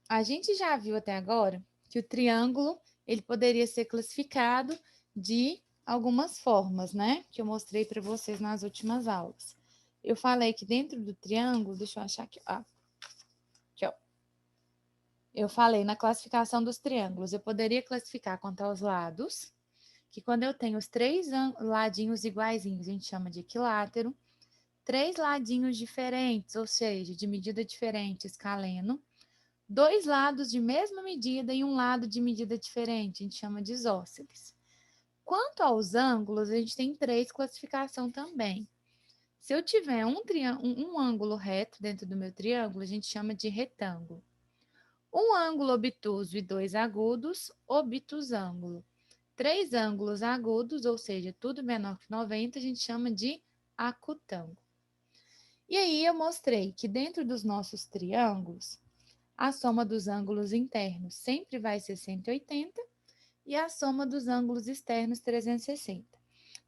a gente já viu até agora que o triângulo ele poderia ser classificado de algumas formas, né? Que eu mostrei para vocês nas últimas aulas. Eu falei que dentro do triângulo, deixa eu achar aqui, aqui, ó. Eu falei na classificação dos triângulos, eu poderia classificar quanto aos lados, que quando eu tenho os três ladinhos iguaizinhos, a gente chama de equilátero, três ladinhos diferentes, ou seja, de medida diferente, escaleno, dois lados de mesma medida e um lado de medida diferente, a gente chama de isósceles. Quanto aos ângulos, a gente tem três classificações também. Se eu tiver um ângulo reto dentro do meu triângulo, a gente chama de retângulo. Um ângulo obtuso e dois agudos, obtusângulo. Três ângulos agudos, ou seja, tudo menor que 90, a gente chama de acutângulo. E aí eu mostrei que dentro dos nossos triângulos, a soma dos ângulos internos sempre vai ser 180 e a soma dos ângulos externos 360.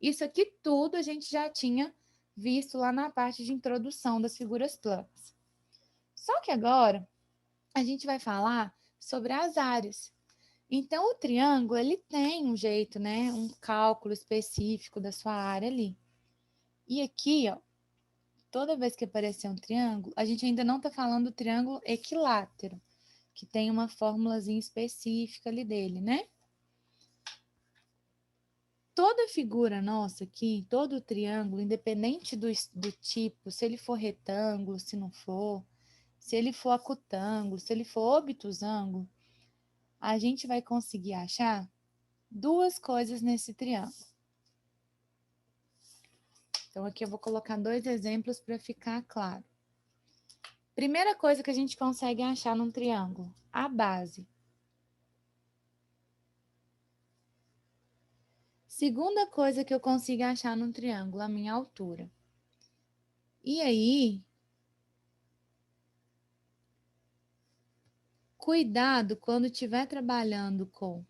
Isso aqui tudo a gente já tinha visto lá na parte de introdução das figuras planas. Só que agora a gente vai falar sobre as áreas. Então, o triângulo, ele tem um jeito, né? Um cálculo específico da sua área ali. E aqui, ó, toda vez que aparecer um triângulo, a gente ainda não está falando do triângulo equilátero, que tem uma fórmulazinha específica ali dele, né? Toda figura nossa aqui, todo triângulo, independente do tipo, se ele for retângulo, se não for, se ele for acutângulo, se ele for obtusângulo, a gente vai conseguir achar duas coisas nesse triângulo. Então, aqui eu vou colocar dois exemplos para ficar claro. Primeira coisa que a gente consegue achar num triângulo, a base. Segunda coisa que eu consigo achar num triângulo, a minha altura. E aí, cuidado quando estiver trabalhando com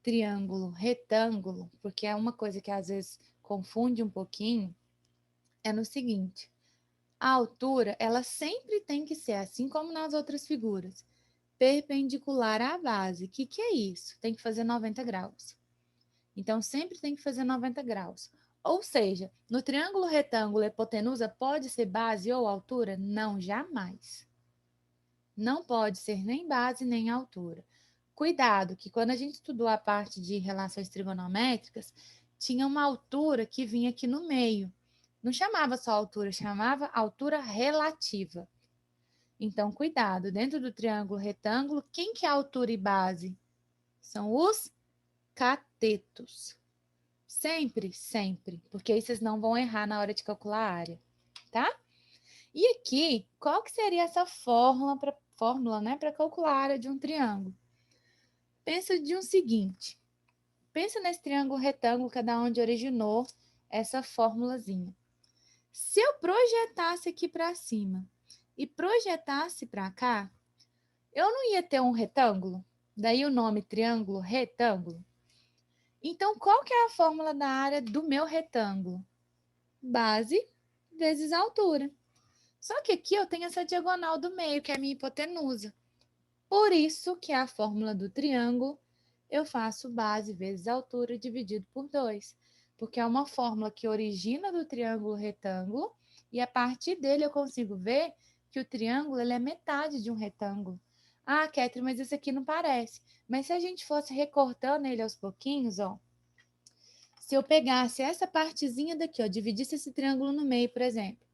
triângulo, retângulo, porque é uma coisa que às vezes confunde um pouquinho, é no seguinte, a altura, ela sempre tem que ser, assim como nas outras figuras, perpendicular à base. O que é isso? Tem que fazer 90 graus. Então, sempre tem que fazer 90 graus. Ou seja, no triângulo retângulo hipotenusa pode ser base ou altura? Não, jamais. Não pode ser nem base nem altura. Cuidado, que quando a gente estudou a parte de relações trigonométricas, tinha uma altura que vinha aqui no meio. Não chamava só altura, chamava altura relativa. Então, cuidado, dentro do triângulo retângulo, quem que é altura e base? São os catetos. Sempre, sempre, porque aí vocês não vão errar na hora de calcular a área, tá? E aqui, qual que seria essa fórmula, né, para calcular a área de um triângulo? Pensa de um seguinte, pensa nesse triângulo retângulo, cada onde originou essa formulazinha. Se eu projetasse aqui para cima e projetasse para cá, eu não ia ter um retângulo? Daí o nome triângulo retângulo. Então, qual que é a fórmula da área do meu retângulo? Base vezes altura. Só que aqui eu tenho essa diagonal do meio, que é a minha hipotenusa. Por isso que a fórmula do triângulo, eu faço base vezes altura dividido por 2. Porque é uma fórmula que origina do triângulo retângulo e a partir dele eu consigo ver que o triângulo ele é metade de um retângulo. Ah, Ketri, mas isso aqui não parece. Mas se a gente fosse recortando ele aos pouquinhos, ó, se eu pegasse essa partezinha daqui, ó, dividisse esse triângulo no meio, por exemplo,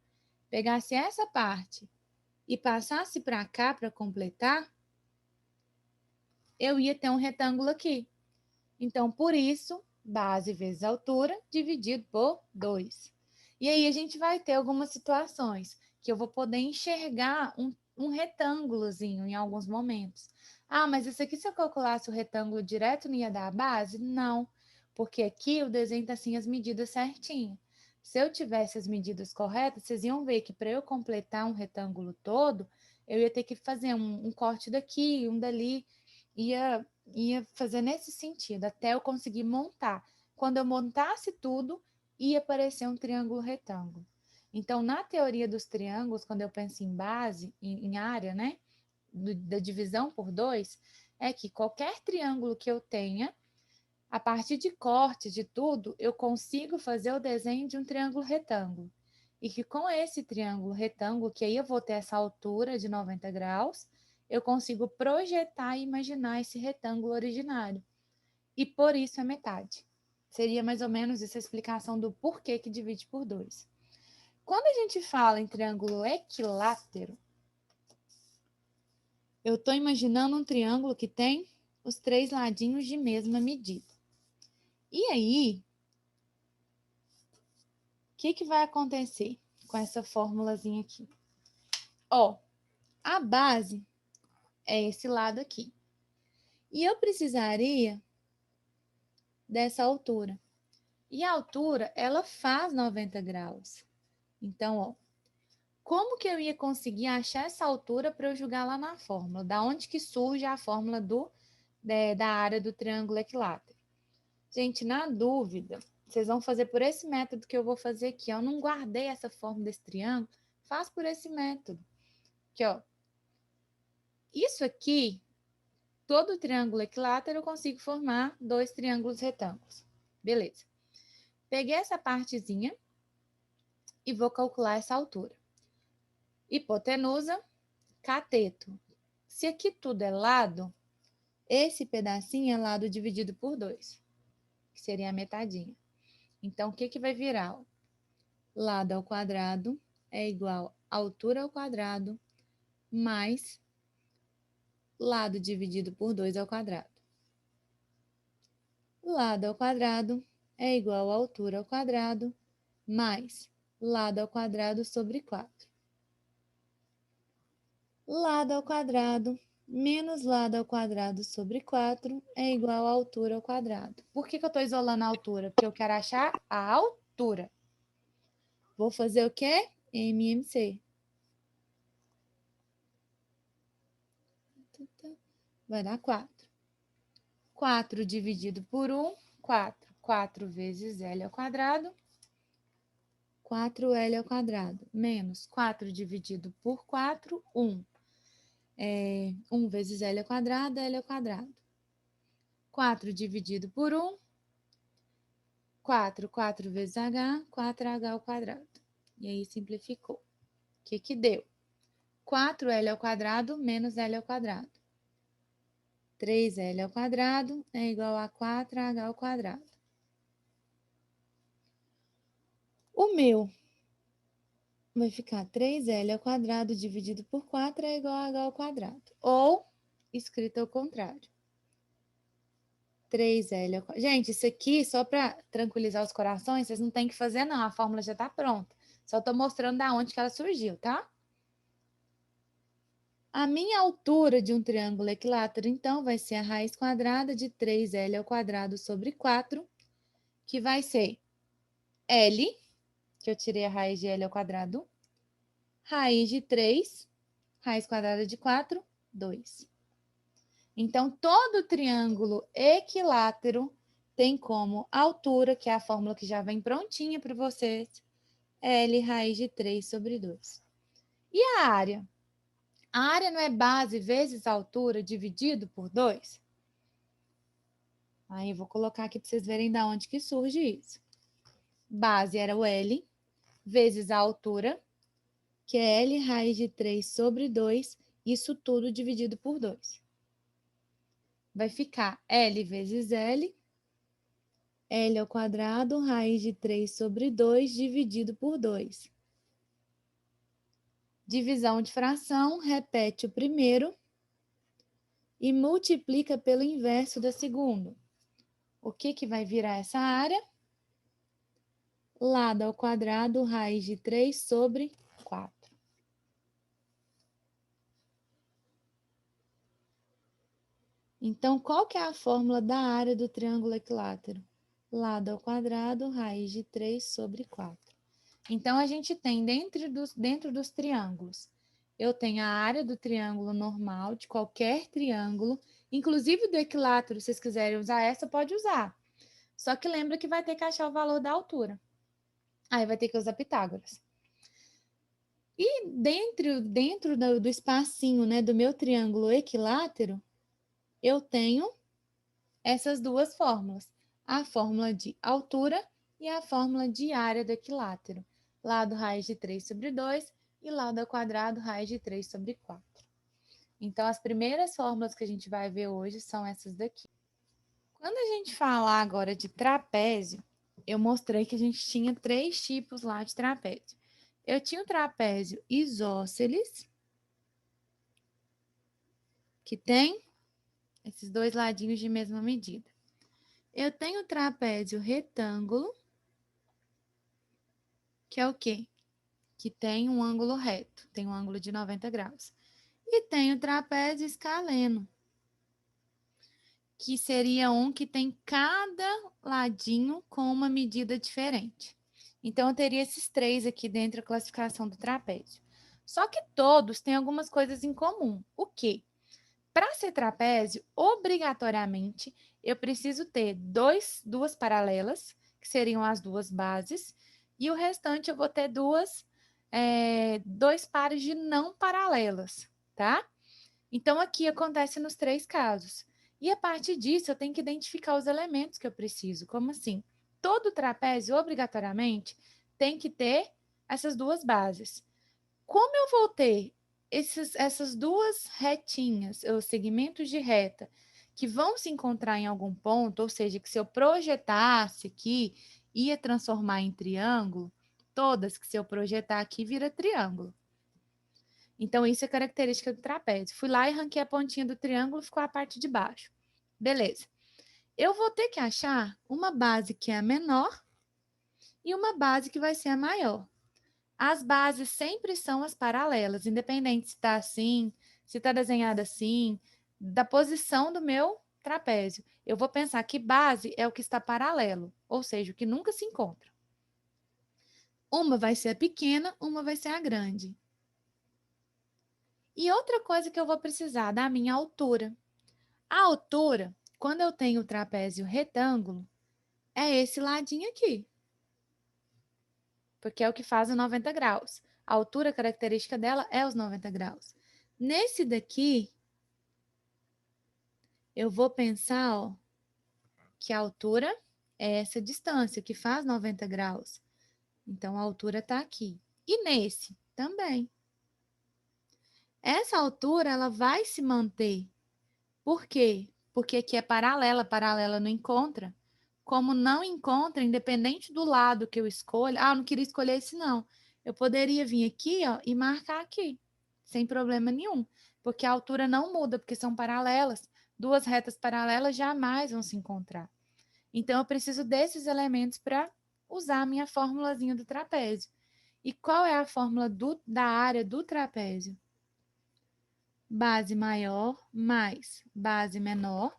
pegasse essa parte e passasse para cá para completar, eu ia ter um retângulo aqui. Então, por isso, base vezes altura dividido por 2. E aí a gente vai ter algumas situações que eu vou poder enxergar um retângulozinho em alguns momentos. Ah, mas isso aqui, se eu calculasse o retângulo direto, não ia dar a base? Não, porque aqui o desenho está assim as medidas certinho. Se eu tivesse as medidas corretas, vocês iam ver que para eu completar um retângulo todo, eu ia ter que fazer um corte daqui, um dali, ia fazer nesse sentido, até eu conseguir montar. Quando eu montasse tudo, ia aparecer um triângulo retângulo. Então, na teoria dos triângulos, quando eu penso em base, em área, né? da divisão por 2 é que qualquer triângulo que eu tenha, a partir de corte de tudo, eu consigo fazer o desenho de um triângulo retângulo. E que com esse triângulo retângulo, que aí eu vou ter essa altura de 90 graus, eu consigo projetar e imaginar esse retângulo originário. E por isso é metade. Seria mais ou menos essa explicação do porquê que divide por 2. Quando a gente fala em triângulo equilátero, eu estou imaginando um triângulo que tem os 3 ladinhos de mesma medida. E aí, o que vai acontecer com essa formulazinha aqui? Ó, a base é esse lado aqui. E eu precisaria dessa altura. E a altura, ela faz 90 graus. Então, ó, como que eu ia conseguir achar essa altura para eu jogar lá na fórmula? Da onde que surge a fórmula da área do triângulo equilátero? Gente, na dúvida, vocês vão fazer por esse método que eu vou fazer aqui. Eu não guardei essa fórmula desse triângulo, faz por esse método. Aqui, ó. Isso aqui, todo triângulo equilátero, eu consigo formar 2 triângulos retângulos. Beleza. Peguei essa partezinha e vou calcular essa altura. Hipotenusa, cateto. Se aqui tudo é lado, esse pedacinho é lado dividido por 2, que seria a metadinha. Então, o que vai virar? Lado ao quadrado é igual a altura ao quadrado mais lado dividido por 2 ao quadrado. Lado ao quadrado é igual a altura ao quadrado mais lado ao quadrado sobre 4. Lado ao quadrado menos lado ao quadrado sobre 4 é igual a altura ao quadrado. Por que eu estou isolando a altura? Porque eu quero achar a altura. Vou fazer o quê? MMC. Vai dar 4. 4 dividido por 1, 4. 4 vezes L ao quadrado. 4L ao quadrado. Menos 4 dividido por 4, 1. 1 vezes L ao quadrado, L ao quadrado. 4 dividido por 1, 4. 4 vezes H, 4H ao quadrado. E aí simplificou. O que deu? 4L ao quadrado menos L ao quadrado. 3L ao quadrado é igual a 4H ao quadrado. O meu vai ficar 3L ao quadrado dividido por 4 é igual a H ao quadrado. Ou, escrito ao contrário. 3L ao quadrado. Gente, isso aqui, só para tranquilizar os corações, vocês não têm que fazer não, a fórmula já está pronta. Só estou mostrando da onde que ela surgiu, tá? A minha altura de um triângulo equilátero, então, vai ser a raiz quadrada de 3L ao quadrado sobre 4, que vai ser L, que eu tirei a raiz de L ao quadrado, raiz de 3, raiz quadrada de 4, 2. Então, todo triângulo equilátero tem como altura, que é a fórmula que já vem prontinha para vocês, L raiz de 3 sobre 2. E a área? A área não é base vezes altura dividido por 2? Aí, eu vou colocar aqui para vocês verem de onde que surge isso. Base era o L, vezes a altura, que é L raiz de 3 sobre 2, isso tudo dividido por 2. Vai ficar L vezes L, L ao quadrado, raiz de 3 sobre 2, dividido por 2. Divisão de fração, repete o primeiro e multiplica pelo inverso da segunda. O que vai virar essa área? Lado ao quadrado, raiz de 3 sobre 4. Então, qual que é a fórmula da área do triângulo equilátero? Lado ao quadrado, raiz de 3 sobre 4. Então, a gente tem dentro dos triângulos, eu tenho a área do triângulo normal, de qualquer triângulo, inclusive do equilátero, se vocês quiserem usar essa, pode usar. Só que lembra que vai ter que achar o valor da altura. Aí vai ter que usar Pitágoras. E dentro do espacinho, né, do meu triângulo equilátero, eu tenho essas duas fórmulas. A fórmula de altura e a fórmula de área do equilátero. Lado raiz de 3 sobre 2 e lado ao quadrado raiz de 3 sobre 4. Então, as primeiras fórmulas que a gente vai ver hoje são essas daqui. Quando a gente falar agora de trapézio, eu mostrei que a gente tinha 3 tipos lá de trapézio. Eu tinha o trapézio isósceles, que tem esses dois ladinhos de mesma medida. Eu tenho o trapézio retângulo, que é o quê? Que tem um ângulo reto, tem um ângulo de 90 graus. E tem o trapézio escaleno, que seria um que tem cada ladinho com uma medida diferente. Então, eu teria esses 3 aqui dentro da classificação do trapézio. Só que todos têm algumas coisas em comum. O quê? Para ser trapézio, obrigatoriamente, eu preciso ter duas paralelas, que seriam as duas bases, e o restante eu vou ter dois pares de não paralelas, tá? Então, aqui acontece nos 3 casos. E a partir disso, eu tenho que identificar os elementos que eu preciso. Como assim? Todo trapézio, obrigatoriamente, tem que ter essas duas bases. Como eu vou ter essas duas retinhas, os segmentos de reta, que vão se encontrar em algum ponto, ou seja, que se eu projetasse aqui, ia transformar em triângulo, todas que se eu projetar aqui, vira triângulo. Então, isso é característica do trapézio. Fui lá e ranquei a pontinha do triângulo, ficou a parte de baixo. Beleza. Eu vou ter que achar uma base que é a menor e uma base que vai ser a maior. As bases sempre são as paralelas, independente se está assim, se está desenhada assim, da posição do meu trapézio. Eu vou pensar que base é o que está paralelo, ou seja, o que nunca se encontra. Uma vai ser a pequena, uma vai ser a grande. E outra coisa que eu vou precisar da minha altura. A altura, quando eu tenho o trapézio retângulo, é esse ladinho aqui, porque é o que faz os 90 graus. A altura característica dela é os 90 graus. Nesse daqui, eu vou pensar, ó, que a altura é essa distância, que faz 90 graus. Então, a altura está aqui. E nesse também. Essa altura, ela vai se manter. Por quê? Porque aqui é paralela não encontra. Como não encontra, independente do lado que eu escolha, eu não queria escolher esse não. Eu poderia vir aqui, ó, e marcar aqui, sem problema nenhum, porque a altura não muda, porque são paralelas. Duas retas paralelas jamais vão se encontrar. Então, eu preciso desses elementos para usar a minha formulazinha do trapézio. E qual é a fórmula da área do trapézio? Base maior mais base menor.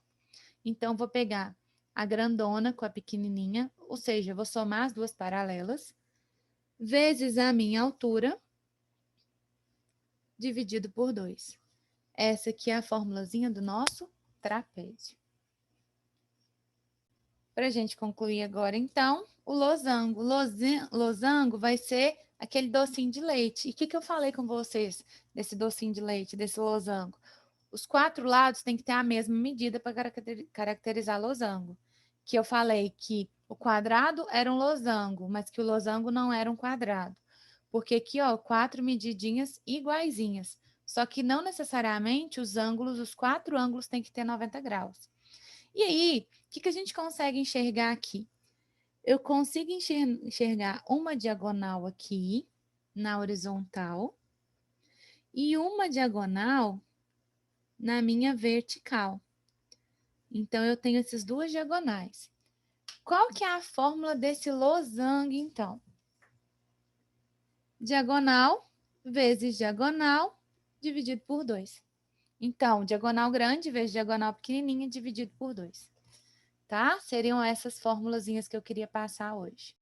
Então, vou pegar a grandona com a pequenininha, ou seja, vou somar as duas paralelas, vezes a minha altura, dividido por 2. Essa aqui é a formulazinha do nosso trapézio. Para a gente concluir agora, então, o losango. Losango vai ser aquele docinho de leite. E o que eu falei com vocês desse docinho de leite, desse losango? Os 4 lados têm que ter a mesma medida para caracterizar losango. Que eu falei que o quadrado era um losango, mas que o losango não era um quadrado. Porque aqui, ó, 4 medidinhas iguaizinhas. Só que não necessariamente os 4 ângulos têm que ter 90 graus. E aí, o que a gente consegue enxergar aqui? Eu consigo enxergar uma diagonal aqui, na horizontal, e uma diagonal na minha vertical. Então, eu tenho essas duas diagonais. Qual que é a fórmula desse losango, então? Diagonal vezes diagonal dividido por 2. Então, diagonal grande vezes diagonal pequenininha dividido por 2. Tá? Seriam essas formulazinhas que eu queria passar hoje.